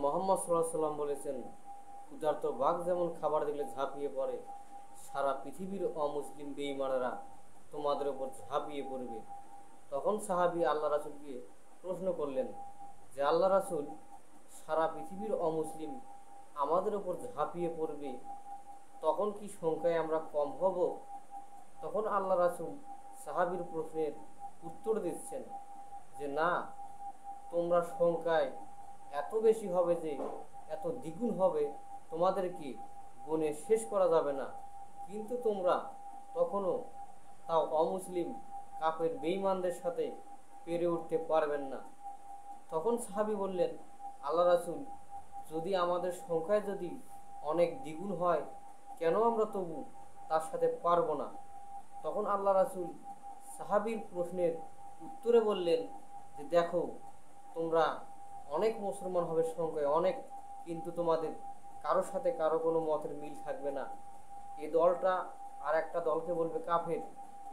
মোহাম্মদ সাল্লাল্লাহু আলাইহি সাল্লাম বলেছেন, ক্ষুধার্ত বাঘ যেমন খাবার দেখলে ঝাঁপিয়ে পড়ে, সারা পৃথিবীর অমুসলিম বেঈমানেরা তোমাদের উপর ঝাঁপিয়ে পড়বে। তখন সাহাবী আল্লাহ রাসূলকে প্রশ্ন করলেন যে, আল্লাহ রাসূল, সারা পৃথিবীর অমুসলিম আমাদের উপর ঝাঁপিয়ে পড়বে, তখন কি সংখ্যায় আমরা কম হব? তখন আল্লাহ রাসূল সাহাবীর প্রশ্নের উত্তর দিচ্ছেন যে, না, তোমরা সংখ্যায় এত বেশি হবে যে এত দ্বিগুণ হবে, তোমাদেরকে গুণে শেষ করা যাবে না। কিন্তু তোমরা তখনও তাও অমুসলিম কাফের বেঈমানদের সাথে পেরে উঠতে পারবেন না। তখন সাহাবী বললেন, আল্লাহ রাসূল, যদি আমাদের সংখ্যায় যদি অনেক দ্বিগুণ হয়, কেন আমরা তবু তার সাথে পারবো না? তখন আল্লাহ রাসূল সাহাবীর প্রশ্নের উত্তরে বললেন যে, দেখো, তোমরা অনেক মুসলমান হবে সংখ্যায় অনেক, কিন্তু তোমাদের কারোর সাথে কারো কোনো মতের মিল থাকবে না। এই দলটা আর একটা দলকে বলবে কাফের,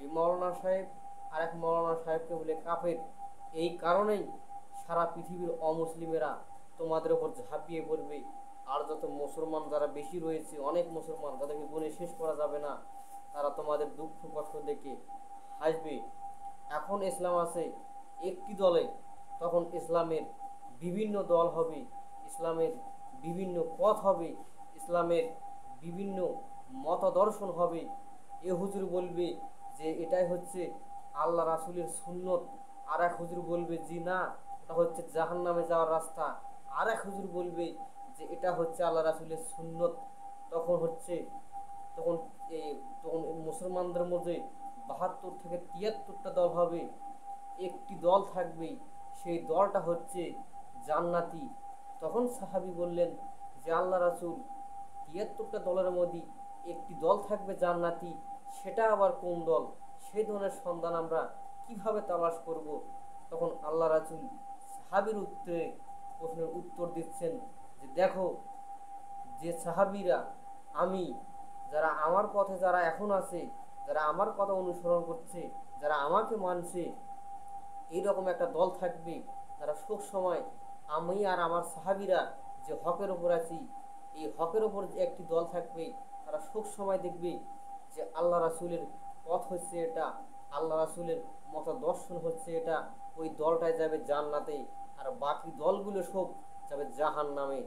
এই মৌলানা সাহেব আর এক মৌলানা সাহেবকে বলে কাফের। এই কারণেই সারা পৃথিবীর অমুসলিমেরা তোমাদের ওপর ঝাঁপিয়ে পড়বে। আর যত মুসলমান যারা বেশি রয়েছে, অনেক মুসলমান যাদেরকে গুণে শেষ করা যাবে না, তারা তোমাদের দুঃখ কষ্ট দেখে হাসবে। এখন ইসলাম আছে একটি দলে, তখন ইসলামের বিভিন্ন দল হবে, ইসলামের বিভিন্ন পথ হবে, ইসলামের বিভিন্ন মতদর্শন হবে। এ হুজুর বলবে যে এটাই হচ্ছে আল্লাহ রাসূলের সুন্নত, আর এক হুজুর বলবে জি না, এটা হচ্ছে জাহান্নামে যাওয়ার রাস্তা। আর এক হুজুর বলবে যে এটা হচ্ছে আল্লাহ রাসূলের সুন্নত। তখন হচ্ছে তখন এই তখন মুসলমানদের মধ্যে ৭২ থেকে ৭৩টা দল হবে, একটি দল থাকবে, সেই দলটা হচ্ছে জান্নাতি। তখন সাহাবী বললেন যে, আল্লাহ রাসূল, ৭৩টা দলের মধ্যে একটি দল থাকবে জান্নাতি, সেটা আবার কোন দল? সেই দলের সন্ধান আমরা কিভাবে তালাশ করব? তখন আল্লাহ রাসূল সাহাবীর প্রশ্নের উত্তর দিচ্ছেন যে, দেখো, যে সাহাবীরা আমি যারা আমার পথে যারা এখন আছে, যারা আমার কথা অনুসরণ করছে, যারা আমাকে মানছে, এইরকম একটা দল থাকবে যারা সব সময় আমি আর আমার সাহাবীরা যে হকের ওপর আছি, এই হকের ওপর একটি দল থাকবে, তারা সব সময় দেখবে যে আল্লাহ রাসূলের পথ হচ্ছে এটা, আল্লাহ রাসূলের মতদর্শন হচ্ছে এটা, ওই দলটাই যাবে জান্নাতে, আর বাকি দলগুলো সব যাবে জাহান্নামে।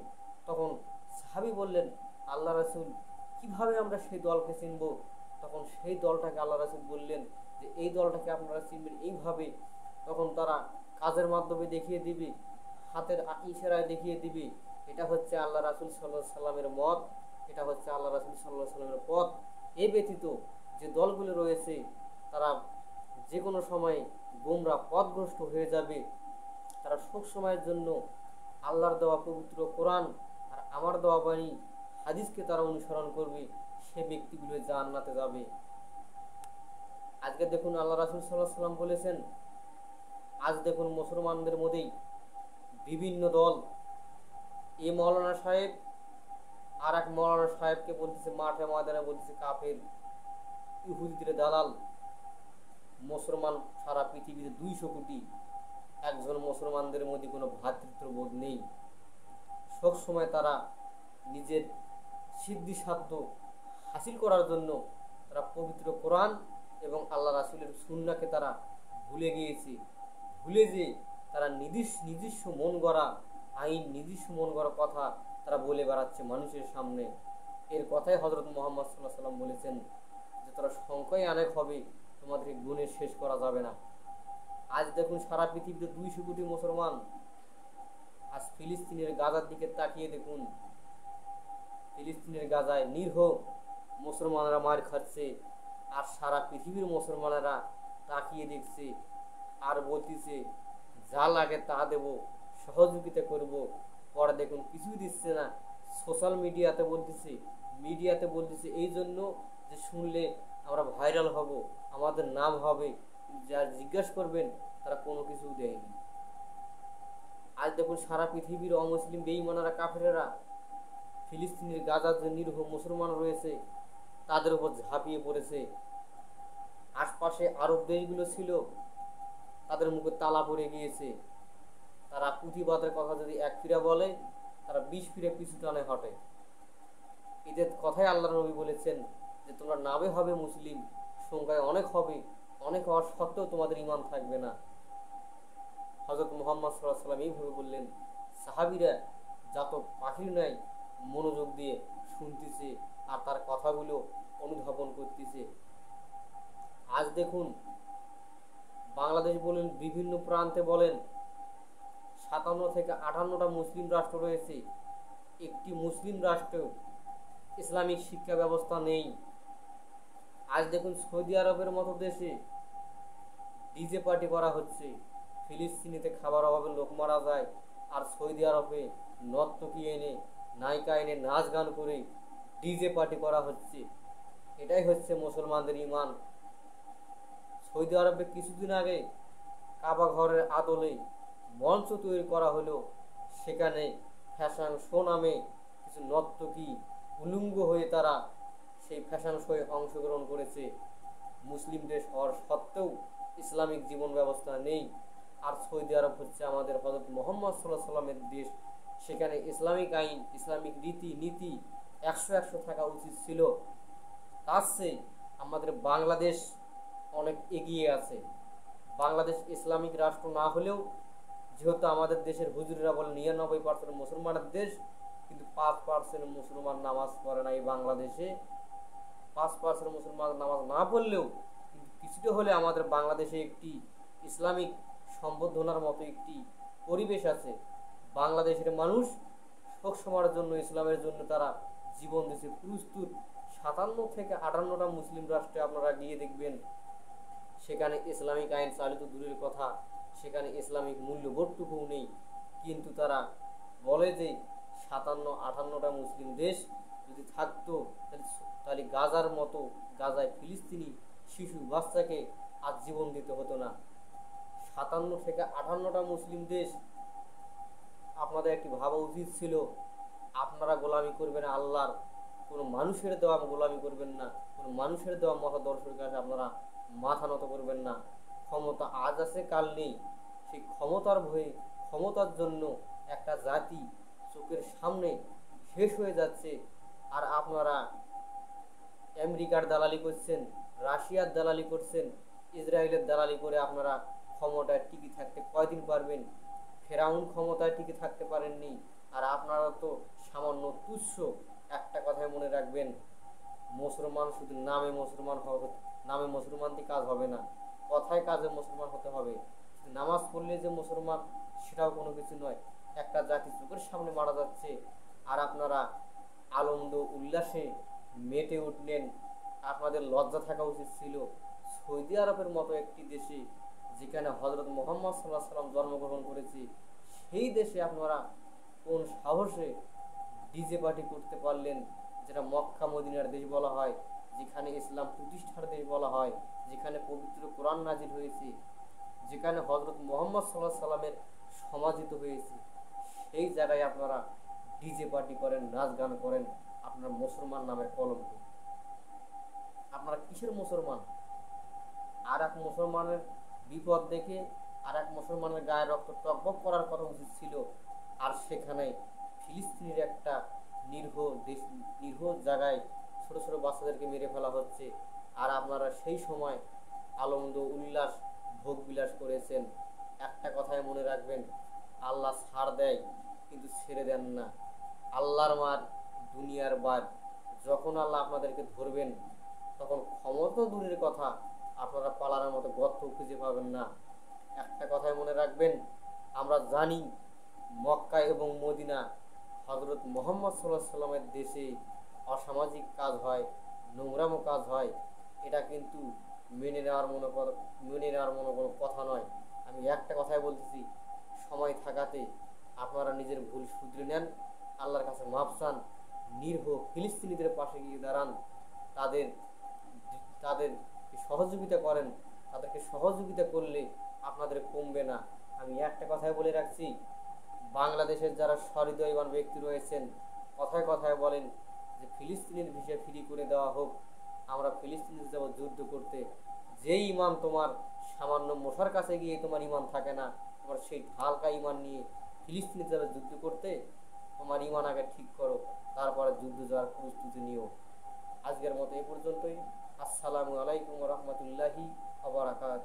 তখন সাহাবী বললেন, আল্লাহ রাসূল, কিভাবে আমরা সেই দলকে চিনব? তখন সেই দলটাকে আল্লাহ রাসূল বললেন যে, এই দলটাকে আপনারা চিনবেন এইভাবে। তখন তারা কাজের মাধ্যমে দেখিয়ে দিবে, হাতের ইশারায় দেখিয়ে দিবে, এটা হচ্ছে আল্লাহ রাসূল সাল্লাল্লাহু আলাইহি সাল্লামের মত, এটা হচ্ছে আল্লাহ রাসূল সাল্লাল্লাহু আলাইহি সাল্লামের পথ। এই ব্যতীত যে দলগুলো রয়েছে, তারা যে কোনো সময় গোমরাহ পথভ্রষ্ট হয়ে যাবে। তারা সব সময়ের জন্য আল্লাহর দেওয়া পবিত্র কোরআন আর আমার দেওয়া বাণী হাদিসকে তারা অনুসরণ করবে, সে ব্যক্তিগুলো জান্নাতে যাবে। আজকে দেখুন আল্লাহ রাসূল সাল্লাল্লাহু আলাইহি সাল্লাম বলেছেন, আজ দেখুন মুসলমানদের মধ্যেই বিভিন্ন দল, এই মৌলানা সাহেব আর এক মৌলানা সাহেবকে বলতেছে মাঠে ময়দানে বলতেছে কাফের, ইহুদিদের দালাল। মুসলমান সারা পৃথিবীতে ২০০ কোটি, একজন মুসলমানদের মধ্যে কোনো ভ্রাতৃত্ববোধ নেই। সব সময় তারা নিজের সিদ্ধি সাধ্য হাসিল করার জন্য তারা পবিত্র কোরআন এবং আল্লাহ রাসূলের সুন্নাহকে তারা ভুলে গিয়েছে। ভুলে যে তারা নিজস্ব মন গড়া আইন, নিজস্ব মন গড়া কথা তারা বলে বেড়াচ্ছে মানুষের সামনে। এর কথাই হযরত মুহাম্মদ সাল্লাল্লাহু আলাইহি সাল্লাম বলেছেন যে, তারা সংখ্যায় অনেক হবে, তোমাদেরকে গুণে শেষ করা যাবে না। আজ দেখুন সারা পৃথিবীতে ২০০ কোটি মুসলমান। আজ ফিলিস্তিনের গাজার দিকে তাকিয়ে দেখুন, ফিলিস্তিনের গাজায় নিরীহ মুসলমানরা মার খাচ্ছে, আর সারা পৃথিবীর মুসলমানেরা তাকিয়ে দেখছে আর বলতেছে যা লাগে তা দেব, সহযোগিতা করব। পরে দেখুন কিছুই দিচ্ছে না। সোশ্যাল মিডিয়াতে বলতেছে এই জন্য যে শুনলে আমরা ভাইরাল হব, আমাদের নাম হবে, যা জিজ্ঞাসা করবেন তারা কোনো কিছু দেয়নি। আজ দেখুন সারা পৃথিবীর অমুসলিম বেঈমানেরা কাফেরেরা ফিলিস্তিনের গাজার যে নিরীহ মুসলমান রয়েছে তাদের উপর ঝাঁপিয়ে পড়েছে। আশপাশে আরব দেশগুলো ছিল, তাদের মুখে তালা পড়ে গিয়েছে। তারা প্রতিবাদের কথা যদি এক ফিরা বলে, তারা বিষ ফিরে পিছু টানে হটে। এদের কথাই আল্লাহ নবী বলেছেন যে তোমরা নামে হবে মুসলিম, সংখ্যায় অনেক হবে, অনেক হওয়ার সত্ত্বেও তোমাদের ইমান থাকবে না। হযরত মুহাম্মদ সাল্লাল্লাহু আলাইহি ওয়াসাল্লাম এইভাবে বললেন। সাহাবীরা যত পাখির ন্যায় মনোযোগ দিয়ে শুনতেছে আর তার কথাগুলো অনুধাবন করতেছে। আজ দেখুন, বাংলাদেশ বলেন, বিভিন্ন প্রান্তে বলেন, 57 থেকে 58টা মুসলিম রাষ্ট্র রয়েছে। একটি মুসলিম রাষ্ট্রেও ইসলামিক শিক্ষা ব্যবস্থা নেই। আজ দেখুন, সৌদি আরবের মতো দেশে ডিজে পার্টি করা হচ্ছে। ফিলিস্তিনিতে খাবার অভাবে লোক মারা যায়, আর সৌদি আরবে নর্তকী এনে, নায়িকা এনে নাচ গান করে ডিজে পার্টি করা হচ্ছে। এটাই হচ্ছে মুসলমানদের ইমান। সৌদি আরবে কিছুদিন আগে কাবা ঘরের আদলে মঞ্চ তৈরি করা হলো। সেখানে ফ্যাশন শো নামে কিছু নর্তকী উলঙ্গ হয়ে তারা সেই ফ্যাশন শোয়ে অংশগ্রহণ করেছে। মুসলিম দেশ হওয়ার সত্ত্বেও ইসলামিক জীবন ব্যবস্থা নেই। আর সৌদি আরব হচ্ছে আমাদের হযরত মুহাম্মদ সাল্লাল্লাহু আলাইহি সাল্লামের দেশ। সেখানে ইসলামিক আইন, ইসলামিক রীতি নীতি 100 থাকা উচিত ছিল। তার চেয়ে আমাদের বাংলাদেশ অনেক এগিয়ে আছে। বাংলাদেশ ইসলামিক রাষ্ট্র না হলেও, যেহেতু আমাদের দেশের হুজুরেরা বলে 99% মুসলমানের দেশ, কিন্তু 5% মুসলমান নামাজ পড়ে না। এই বাংলাদেশে 5% মুসলমান নামাজ না পড়লেও কিন্তু কিছুটা হলে আমাদের বাংলাদেশে একটি ইসলামিক সম্বর্ধনার মতো একটি পরিবেশ আছে। বাংলাদেশের মানুষ সবসময়ের জন্য ইসলামের জন্য তারা জীবন দিতে প্রস্তুত। 57 থেকে 58টা মুসলিম রাষ্ট্রে আপনারা গিয়ে দেখবেন, সেখানে ইসলামিক আইন চালিত দূরের কথা, সেখানে ইসলামিক মূল্যবোধটুকুও নেই। কিন্তু তারা বলে যে 57-58টা মুসলিম দেশ যদি থাকতো, তাহলে গাজার মতো, গাজায় ফিলিস্তিনি শিশু বাচ্চাকে আজ জীবন দিতে হতো না। 57 থেকে 58টা মুসলিম দেশ, আপনাদের একটি ভাবা উচিত ছিল, আপনারা গোলামি করবেন আল্লাহর, কোনো মানুষের দেওয়া গোলামি করবেন না, কোনো মানুষের দেওয়া মতাদর্শের কাছে আপনারা মাথা নত করবেন না। ক্ষমতা আজ আছে, কাল নেই। সেই ক্ষমতার ভয়ে, ক্ষমতার জন্য একটা জাতি চোখের সামনে শেষ হয়ে যাচ্ছে। আর আপনারা আমেরিকার দালালি করছেন, রাশিয়ার দালালি করছেন, ইসরায়েলের দালালি করে আপনারা ক্ষমতায় টিকে থাকতে কয়দিন পারবেন? ফেরাউন ক্ষমতায় টিকে থাকতে পারেননি। আর আপনারা তো সামান্য তুচ্ছ। একটা কথাই মনে রাখবেন, মুসলমান শুধু নামে মুসলমান হবে, নামে মুসলমান দিয়ে কাজ হবে না, কথায় কাজে মুসলমান হতে হবে। নামাজ পড়লে যে মুসলমান, সেটাও কোনো কিছু নয়। একটা জাতি চোখের সামনে মারা যাচ্ছে আর আপনারা আনন্দ উল্লাসে মেতে উঠলেন। আপনাদের লজ্জা থাকা উচিত ছিল। সৌদি আরবের মতো একটি দেশে, যেখানে হযরত মুহাম্মদ সাল্লাল্লাহু আলাইহি সাল্লাম জন্মগ্রহণ করেছে, সেই দেশে আপনারা কোন সাহসে ডিজে পার্টি করতে পারলেন? যেটা মক্কা মদিনার দেশ বলা হয়, যেখানে ইসলাম প্রতিষ্ঠার দেশ বলা হয়, যেখানে পবিত্র কোরআন নাজিল হয়েছে, যেখানে হযরত মুহাম্মদ সাল্লাল্লাহু আলাইহি সাল্লামের সমাধিত হয়েছে, সেই জায়গায় আপনারা ডিজে পার্টি করেন, নাচ গান করেন। আপনার মুসলমান নামের কলঙ্ক। আপনারা কিসের মুসলমান? আর এক মুসলমানের বিপদ দেখে আর এক মুসলমানের গায়ে রক্ত টকবক করার কথা উচিত ছিল। আর সেখানে ফিলিস্তিনের একটা নিরীহ জায়গায় ছোট ছোট বাচ্চাদেরকে মেরে ফেলা হচ্ছে। আর আপনারা সেই সময় আনন্দ উল্লাস ভোগ বিলাস করেছেন। একটা কথাই মনে রাখবেন, আল্লাহ ছাড় দেয় কিন্তু ছেড়ে দেন না। আল্লাহর মার দুনিয়ার বার। যখন আল্লাহ আপনাদেরকে ধরবেন, তখন ক্ষমতা দূরের কথা, আপনারা পালানোর মতো গর্ত খুঁজে পাবেন না। একটা কথাই মনে রাখবেন, আমরা জানি মক্কা এবং মদিনা হযরত মুহাম্মদ সাল্লাল্লাহু আলাইহি সাল্লামের দেশে অসামাজিক কাজ হয়, নোংরামো কাজ হয়। এটা কিন্তু মেনে নেওয়ার মতো কোনো কথা নয়। আমি একটা কথাই বলতেছি, সময় থাকাতে আপনারা নিজের ভুল শুধরে নেন, আল্লাহর কাছে মাফ চান, নিরীহ ফিলিস্তিনিদের পাশে গিয়ে দাঁড়ান, তাদের তাদের সহযোগিতা করেন। তাদেরকে সহযোগিতা করলে আপনাদের কমবে না। আমি একটা কথাই বলে রাখছি, বাংলাদেশের যারা সহৃদয়বান ব্যক্তি রয়েছেন, কথায় কথায় বলেন যে ফিলিস্তিনের ভিসা ফ্রি করে দেওয়া হোক, আমরা ফিলিস্তিনে যাব যুদ্ধ করতে। যেই ইমান তোমার সামান্য মশার কাছে গিয়ে তোমার ইমান থাকে না, তোমার সেই হালকা ইমান নিয়ে ফিলিস্তিনে যাবে যুদ্ধ করতে, তোমার তোমার ইমান আগে ঠিক করো, তারপরে যুদ্ধ যাওয়ার প্রস্তুতি নিও। আজকের মতো এই পর্যন্তই। আসসালামু আলাইকুম রহমতুল্লাহি আবরাকাত।